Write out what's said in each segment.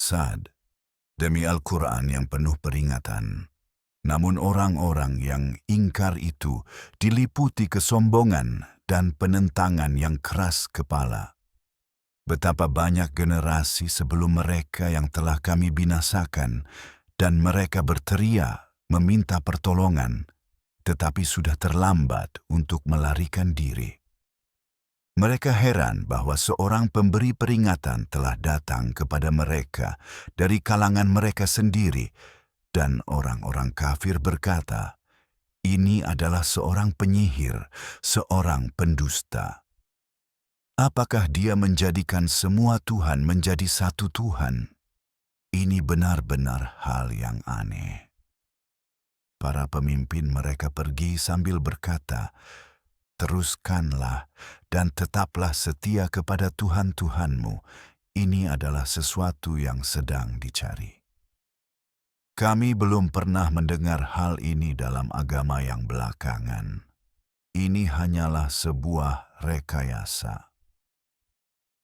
Sad, demi Al-Quran yang penuh peringatan. Namun orang-orang yang ingkar itu diliputi kesombongan dan penentangan yang keras kepala. Betapa banyak generasi sebelum mereka yang telah kami binasakan, dan mereka berteriak meminta pertolongan, tetapi sudah terlambat untuk melarikan diri. Mereka heran bahwa seorang pemberi peringatan telah datang kepada mereka dari kalangan mereka sendiri, dan orang-orang kafir berkata, "Ini adalah seorang penyihir, seorang pendusta." Apakah dia menjadikan semua Tuhan menjadi satu Tuhan? Ini benar-benar hal yang aneh. Para pemimpin mereka pergi sambil berkata, "Teruskanlah dan tetaplah setia kepada Tuhan-Tuhanmu. Ini adalah sesuatu yang sedang dicari." Kami belum pernah mendengar hal ini dalam agama yang belakangan. Ini hanyalah sebuah rekayasa.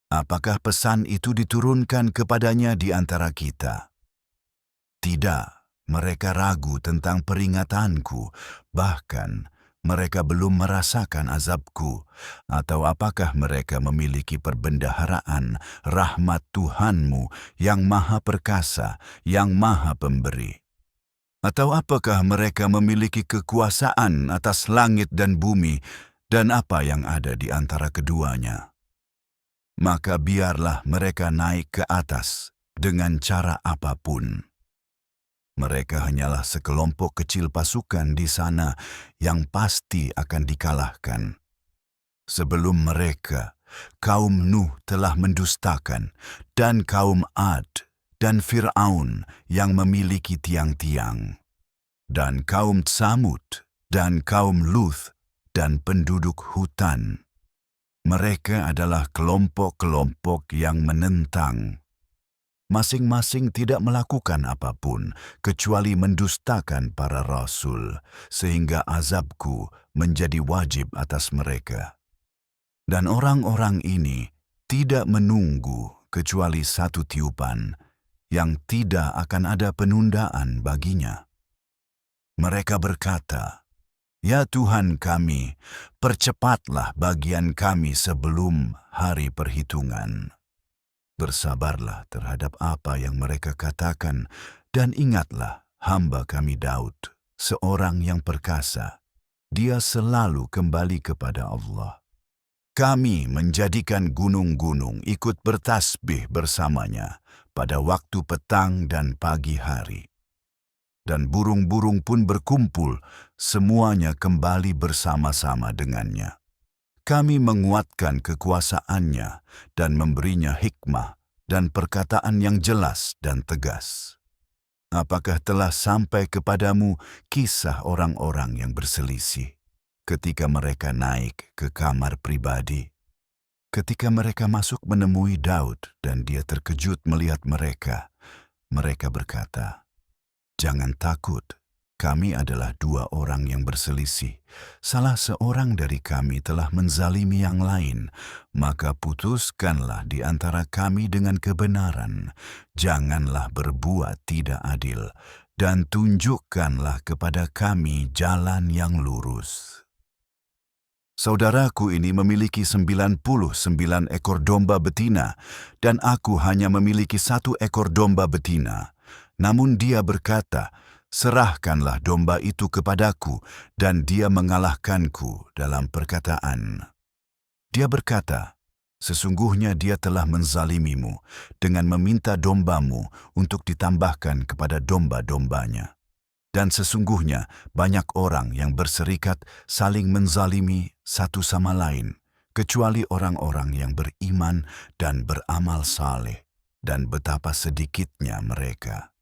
Apakah pesan itu diturunkan kepadanya di antara kita? Tidak, mereka ragu tentang peringatanku, bahkan mereka belum merasakan azabku. Atau apakah mereka memiliki perbendaharaan rahmat Tuhanmu yang maha perkasa, yang maha pemberi? Atau apakah mereka memiliki kekuasaan atas langit dan bumi dan apa yang ada di antara keduanya? Maka biarlah mereka naik ke atas dengan cara apapun. Mereka hanyalah sekelompok kecil pasukan di sana yang pasti akan dikalahkan. Sebelum mereka, kaum Nuh telah mendustakan, dan kaum Ad dan Fir'aun yang memiliki tiang-tiang, dan kaum Tsamud dan kaum Luth dan penduduk hutan. Mereka adalah kelompok-kelompok yang menentang. Masing-masing tidak melakukan apapun kecuali mendustakan para rasul, sehingga azabku menjadi wajib atas mereka. Dan orang-orang ini tidak menunggu kecuali satu tiupan, yang tidak akan ada penundaan baginya. Mereka berkata, "Ya Tuhan kami, percepatlah bagian kami sebelum hari perhitungan." Bersabarlah terhadap apa yang mereka katakan, dan ingatlah hamba kami Daud, seorang yang perkasa. Dia selalu kembali kepada Allah. Kami menjadikan gunung-gunung ikut bertasbih bersamanya pada waktu petang dan pagi hari. Dan burung-burung pun berkumpul, semuanya kembali bersama-sama dengannya. Kami menguatkan kekuasaannya dan memberinya hikmah dan perkataan yang jelas dan tegas. Apakah telah sampai kepadamu kisah orang-orang yang berselisih ketika mereka naik ke kamar pribadi? Ketika mereka masuk menemui Daud dan dia terkejut melihat mereka, mereka berkata, "Jangan takut, kami adalah dua orang yang berselisih. Salah seorang dari kami telah menzalimi yang lain, maka putuskanlah di antara kami dengan kebenaran. Janganlah berbuat tidak adil, dan tunjukkanlah kepada kami jalan yang lurus." Saudaraku ini memiliki 99 ekor domba betina, dan aku hanya memiliki 1 ekor domba betina. Namun dia berkata, "Serahkanlah domba itu kepadaku," dan dia mengalahkanku dalam perkataan. Dia berkata, "Sesungguhnya dia telah menzalimimu dengan meminta dombamu untuk ditambahkan kepada domba-dombanya. Dan sesungguhnya banyak orang yang berserikat saling menzalimi satu sama lain, kecuali orang-orang yang beriman dan beramal saleh, dan betapa sedikitnya mereka."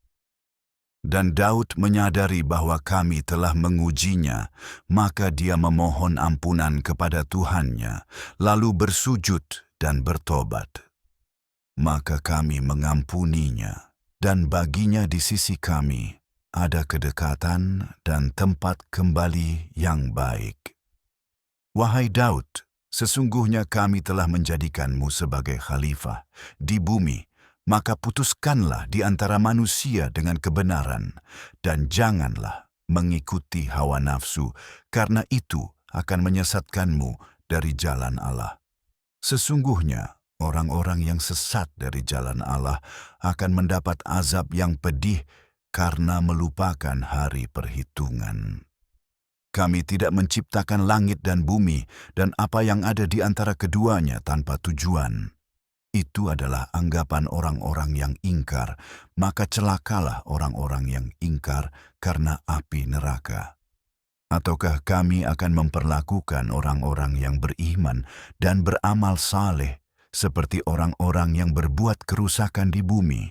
Dan Daud menyadari bahwa kami telah mengujinya, maka dia memohon ampunan kepada Tuhannya, lalu bersujud dan bertobat. Maka kami mengampuninya, dan baginya di sisi kami ada kedekatan dan tempat kembali yang baik. Wahai Daud, sesungguhnya kami telah menjadikanmu sebagai khalifah di bumi, maka putuskanlah di antara manusia dengan kebenaran, dan janganlah mengikuti hawa nafsu, karena itu akan menyesatkanmu dari jalan Allah. Sesungguhnya, orang-orang yang sesat dari jalan Allah akan mendapat azab yang pedih karena melupakan hari perhitungan. Kami tidak menciptakan langit dan bumi dan apa yang ada di antara keduanya tanpa tujuan. Itu adalah anggapan orang-orang yang ingkar, maka celakalah orang-orang yang ingkar karena api neraka. Ataukah kami akan memperlakukan orang-orang yang beriman dan beramal saleh seperti orang-orang yang berbuat kerusakan di bumi,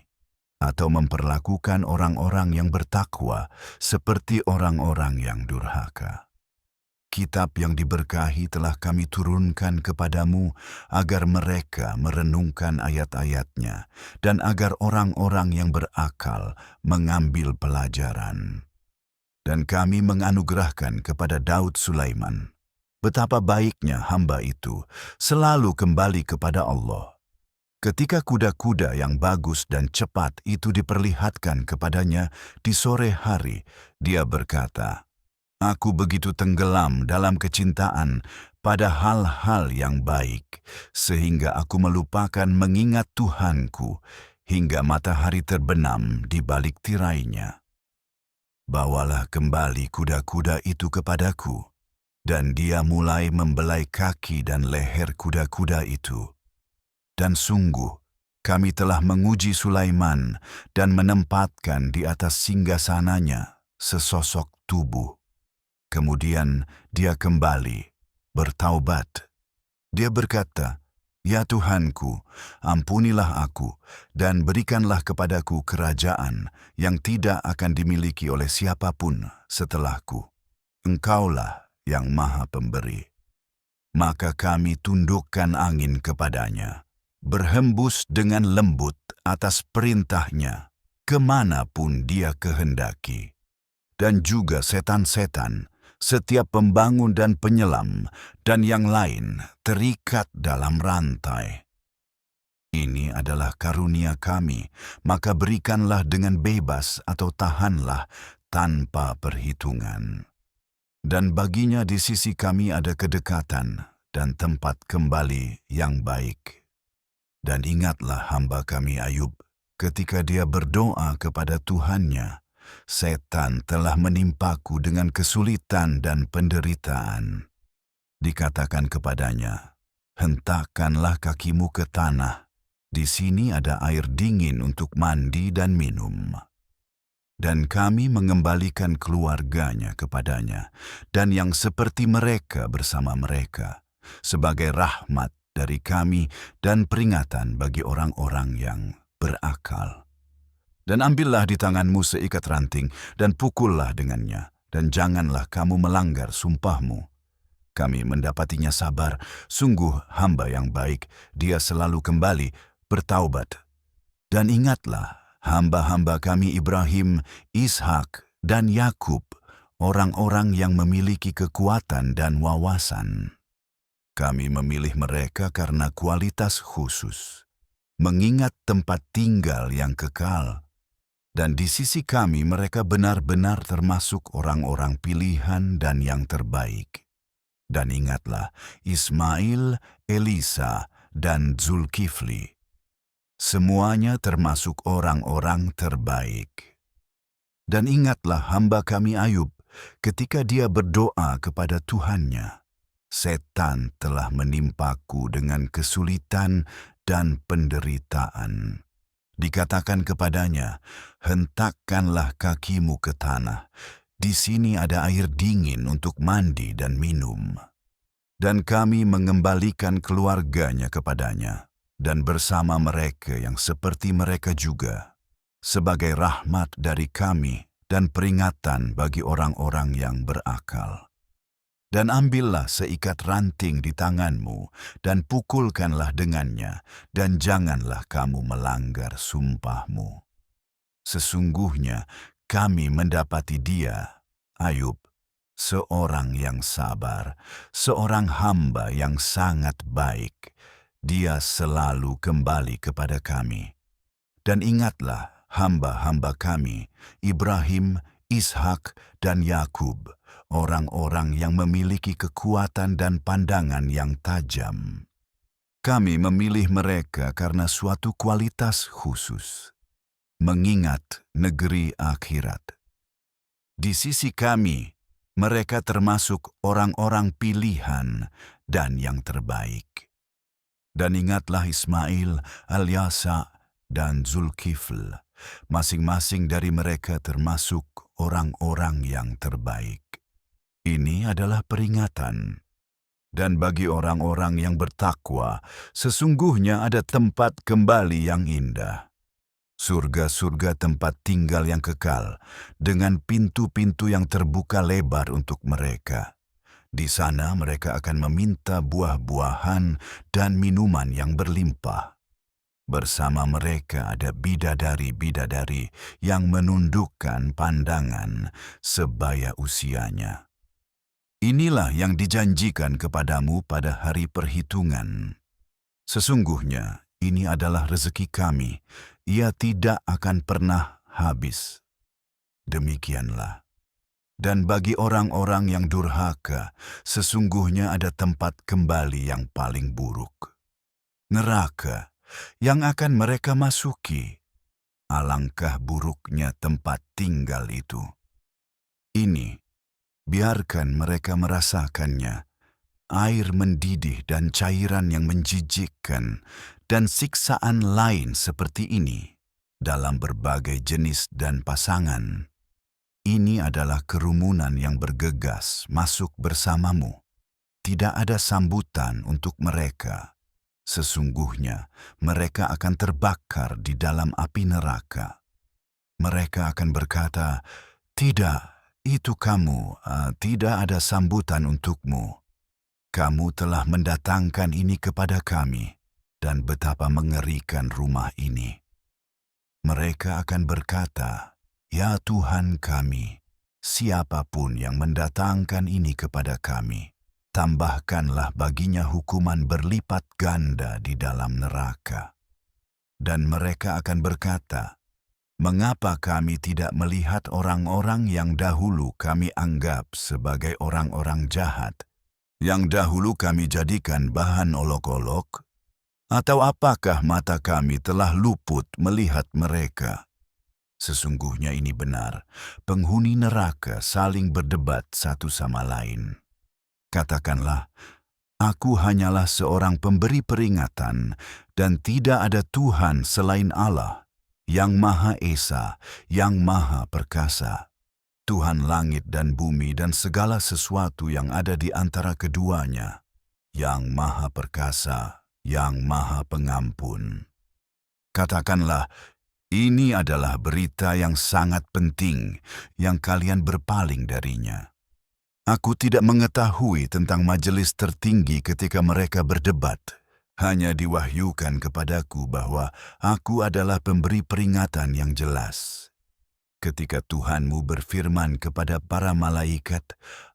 atau memperlakukan orang-orang yang bertakwa seperti orang-orang yang durhaka? Kitab yang diberkahi telah kami turunkan kepadamu agar mereka merenungkan ayat-ayatnya dan agar orang-orang yang berakal mengambil pelajaran. Dan kami menganugerahkan kepada Daud Sulaiman. Betapa baiknya hamba itu selalu kembali kepada Allah. Ketika kuda-kuda yang bagus dan cepat itu diperlihatkan kepadanya di sore hari, dia berkata, "Aku begitu tenggelam dalam kecintaan pada hal-hal yang baik, sehingga aku melupakan mengingat Tuhanku hingga matahari terbenam di balik tirainya. Bawalah kembali kuda-kuda itu kepadaku." Dan dia mulai membelai kaki dan leher kuda-kuda itu. Dan sungguh, kami telah menguji Sulaiman dan menempatkan di atas singgasananya sesosok tubuh. Kemudian dia kembali, bertaubat. Dia berkata, "Ya Tuhanku, ampunilah aku dan berikanlah kepadaku kerajaan yang tidak akan dimiliki oleh siapapun setelahku. Engkaulah yang Maha Pemberi." Maka kami tundukkan angin kepadanya, berhembus dengan lembut atas perintahnya, kemanapun dia kehendaki. Dan juga setan-setan, setiap pembangun dan penyelam, dan yang lain terikat dalam rantai. Ini adalah karunia kami, maka berikanlah dengan bebas atau tahanlah tanpa perhitungan. Dan baginya di sisi kami ada kedekatan dan tempat kembali yang baik. Dan ingatlah hamba kami Ayub, ketika dia berdoa kepada Tuhannya, setan telah menimpaku dengan kesulitan dan penderitaan. Dikatakan kepadanya, "Hentakkanlah kakimu ke tanah, di sini ada air dingin untuk mandi dan minum." Dan kami mengembalikan keluarganya kepadanya, dan yang seperti mereka bersama mereka, sebagai rahmat dari kami dan peringatan bagi orang-orang yang berakal. Dan ambillah di tanganmu seikat ranting, dan pukullah dengannya, dan janganlah kamu melanggar sumpahmu. Kami mendapatinya sabar, sungguh hamba yang baik, dia selalu kembali, bertaubat. Dan ingatlah, hamba-hamba kami Ibrahim, Ishak, dan Yakub, orang-orang yang memiliki kekuatan dan wawasan. Kami memilih mereka karena kualitas khusus, mengingat tempat tinggal yang kekal. Dan di sisi kami mereka benar-benar termasuk orang-orang pilihan dan yang terbaik. Dan ingatlah Ismail, Elisa, dan Zulkifli. Semuanya termasuk orang-orang terbaik. Dan ingatlah hamba kami Ayub, ketika dia berdoa kepada Tuhannya. Setan telah menimpaku dengan kesulitan dan penderitaan. Dikatakan kepadanya, "Hentakkanlah kakimu ke tanah. Di sini ada air dingin untuk mandi dan minum." Dan kami mengembalikan keluarganya kepadanya, dan bersama mereka yang seperti mereka juga, sebagai rahmat dari kami dan peringatan bagi orang-orang yang berakal. Dan ambillah seikat ranting di tanganmu, dan pukulkanlah dengannya, dan janganlah kamu melanggar sumpahmu. Sesungguhnya kami mendapati dia, Ayub, seorang yang sabar, seorang hamba yang sangat baik. Dia selalu kembali kepada kami. Dan ingatlah hamba-hamba kami, Ibrahim, Ishak, dan Yakub, orang-orang yang memiliki kekuatan dan pandangan yang tajam. Kami memilih mereka karena suatu kualitas khusus, mengingat negeri akhirat. Di sisi kami, mereka termasuk orang-orang pilihan dan yang terbaik. Dan ingatlah Ismail, Al-Yasa, dan Zulkifl, masing-masing dari mereka termasuk orang-orang yang terbaik. Ini adalah peringatan. Dan bagi orang-orang yang bertakwa, sesungguhnya ada tempat kembali yang indah. Surga-surga tempat tinggal yang kekal, dengan pintu-pintu yang terbuka lebar untuk mereka. Di sana mereka akan meminta buah-buahan dan minuman yang berlimpah. Bersama mereka ada bidadari-bidadari yang menundukkan pandangan sebaya usianya. Inilah yang dijanjikan kepadamu pada hari perhitungan. Sesungguhnya ini adalah rezeki kami, ia tidak akan pernah habis. Demikianlah. Dan bagi orang-orang yang durhaka, sesungguhnya ada tempat kembali yang paling buruk. Neraka yang akan mereka masuki. Alangkah buruknya tempat tinggal itu. Ini, biarkan mereka merasakannya, air mendidih dan cairan yang menjijikkan, dan siksaan lain seperti ini, dalam berbagai jenis dan pasangan. Ini adalah kerumunan yang bergegas masuk bersamamu. Tidak ada sambutan untuk mereka. Sesungguhnya mereka akan terbakar di dalam api neraka. Mereka akan berkata, "Tidak, itu kamu, tidak ada sambutan untukmu. Kamu telah mendatangkan ini kepada kami, dan betapa mengerikan rumah ini." Mereka akan berkata, "Ya Tuhan kami, siapapun yang mendatangkan ini kepada kami, tambahkanlah baginya hukuman berlipat ganda di dalam neraka." Dan mereka akan berkata, "Mengapa kami tidak melihat orang-orang yang dahulu kami anggap sebagai orang-orang jahat, yang dahulu kami jadikan bahan olok-olok? Atau apakah mata kami telah luput melihat mereka?" Sesungguhnya ini benar, penghuni neraka saling berdebat satu sama lain. Katakanlah, "Aku hanyalah seorang pemberi peringatan, dan tidak ada Tuhan selain Allah, yang Maha Esa, yang Maha Perkasa. Tuhan langit dan bumi dan segala sesuatu yang ada di antara keduanya, yang Maha Perkasa, yang Maha Pengampun." Katakanlah, ini adalah berita yang sangat penting yang kalian berpaling darinya. Aku tidak mengetahui tentang majelis tertinggi ketika mereka berdebat. Hanya diwahyukan kepadaku bahwa aku adalah pemberi peringatan yang jelas. Ketika Tuhanmu berfirman kepada para malaikat,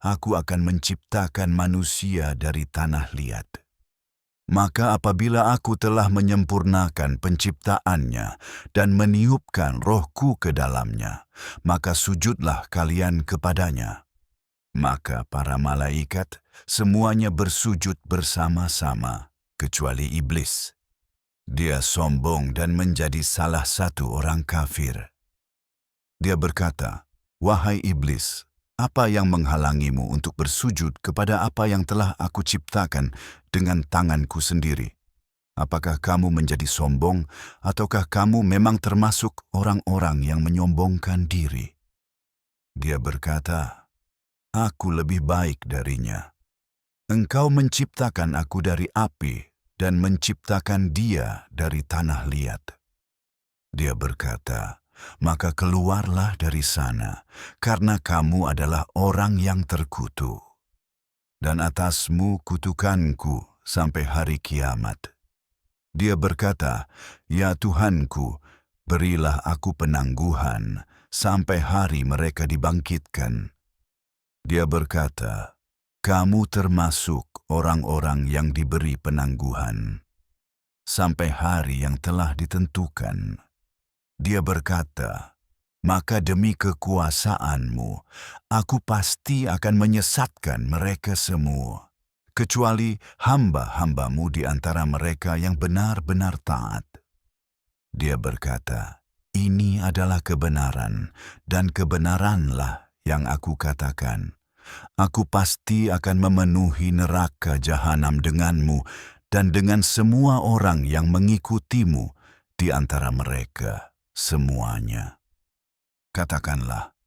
"Aku akan menciptakan manusia dari tanah liat." Maka apabila aku telah menyempurnakan penciptaannya dan meniupkan rohku ke dalamnya, maka sujudlah kalian kepadanya. Maka para malaikat semuanya bersujud bersama-sama, kecuali iblis. Dia sombong dan menjadi salah satu orang kafir. Dia berkata, "Wahai iblis, apa yang menghalangimu untuk bersujud kepada apa yang telah aku ciptakan dengan tanganku sendiri? Apakah kamu menjadi sombong, ataukah kamu memang termasuk orang-orang yang menyombongkan diri?" Dia berkata, "Aku lebih baik darinya. Engkau menciptakan aku dari api dan menciptakan dia dari tanah liat." Dia berkata, "Maka keluarlah dari sana, karena kamu adalah orang yang terkutuk. Dan atasmu kutukanku sampai hari kiamat." Dia berkata, "Ya Tuhanku, berilah aku penangguhan sampai hari mereka dibangkitkan." Dia berkata, "Kamu termasuk orang-orang yang diberi penangguhan sampai hari yang telah ditentukan." Dia berkata, "Maka demi kekuasaanmu, aku pasti akan menyesatkan mereka semua, kecuali hamba-hambamu di antara mereka yang benar-benar taat." Dia berkata, "Ini adalah kebenaran, dan kebenaranlah yang aku katakan. Aku pasti akan memenuhi neraka jahanam denganmu dan dengan semua orang yang mengikutimu di antara mereka semuanya. Katakanlah,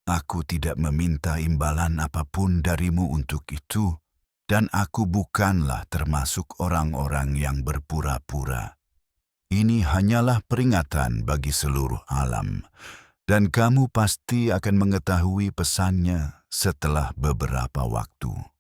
aku tidak meminta imbalan apapun darimu untuk itu, dan aku bukanlah termasuk orang-orang yang berpura-pura. Ini hanyalah peringatan bagi seluruh alam, dan kamu pasti akan mengetahui pesannya setelah beberapa waktu."